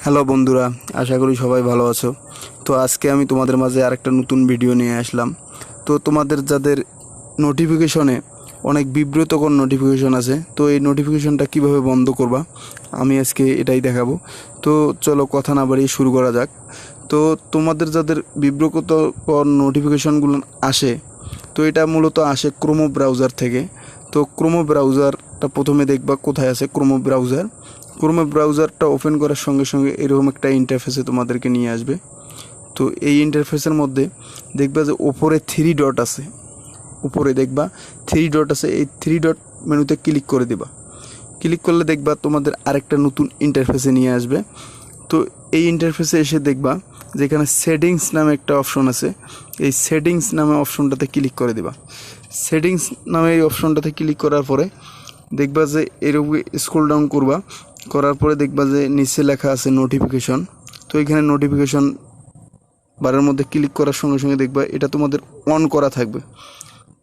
Hello বন্ধুরা, আশা করি সবাই ভালো আছো। তো আজকে আমি তোমাদের মাঝে আরেকটা নতুন ভিডিও নিয়ে আসলাম। তো তোমাদের যাদের নোটিফিকেশনে অনেক বিব্রতকর নোটিফিকেশন আছে, তো এই নোটিফিকেশনটা কিভাবে বন্ধ করবা আমি আজকে এটাই দেখাবো। তো চলো কথা না বাড়িয়ে শুরু করা যাক। তো তোমাদের যাদের বিব্রতকর নোটিফিকেশনগুলো আসে, তো এটা মূলত আসে ক্রোমো ব্রাউজার থেকে। তো ক্রোমো ব্রাউজারটা প্রথমে দেখবা কোথায় আছে। ক্রোমো ব্রাউজারটা ওপেন করার সঙ্গে সঙ্গে এরকম একটা ইন্টারফেসে তোমাদেরকে নিয়ে আসবে। তো এই ইন্টারফেসের মধ্যে দেখবা যে ওপরে থ্রি ডট আছে, এই থ্রি ডট মেনুতে ক্লিক করে দিবা। ক্লিক করলে দেখবা তোমাদের আরেকটা নতুন ইন্টারফেসে নিয়ে আসবে। তো এই ইন্টারফেসে এসে দেখবা যেখানে সেটিংস নামে একটা অপশন আছে, এই সেটিংস নামে অপশনটাতে ক্লিক করে দিবা। সেটিংস নামে এই অপশনটাতে ক্লিক করার পরে দেখবা যে এরকম স্ক্রল ডাউন করবা, করার পরে দেখবা যে নিচে লেখা আছে নোটিফিকেশন। তো এখানে নোটিফিকেশন বারের মধ্যে ক্লিক করার সঙ্গে সঙ্গে দেখবা এটা তোমাদের অন করা থাকবে।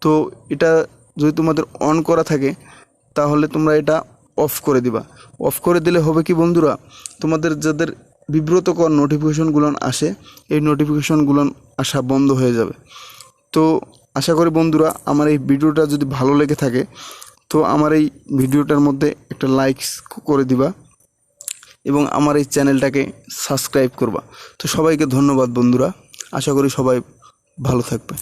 তো এটা যদি তোমাদের অন করা থাকে তাহলে তোমরা এটা অফ করে দিবা। অফ করে দিলে হবে কি বন্ধুরা, তোমাদের যাদের বিব্রতকর নোটিফিকেশনগুলো আসে এই নোটিফিকেশনগুলো আসা বন্ধ হয়ে যাবে। তো আশা করি বন্ধুরা আমার এই ভিডিওটা যদি ভালো লেগে থাকে তো আমার এই ভিডিওটার মধ্যে একটা লাইক করে দিবা এবং আমার এই চ্যানেলটাকে সাবস্ক্রাইব করবা। তো সবাইকে ধন্যবাদ বন্ধুরা, আশা করি সবাই ভালো থাকবে।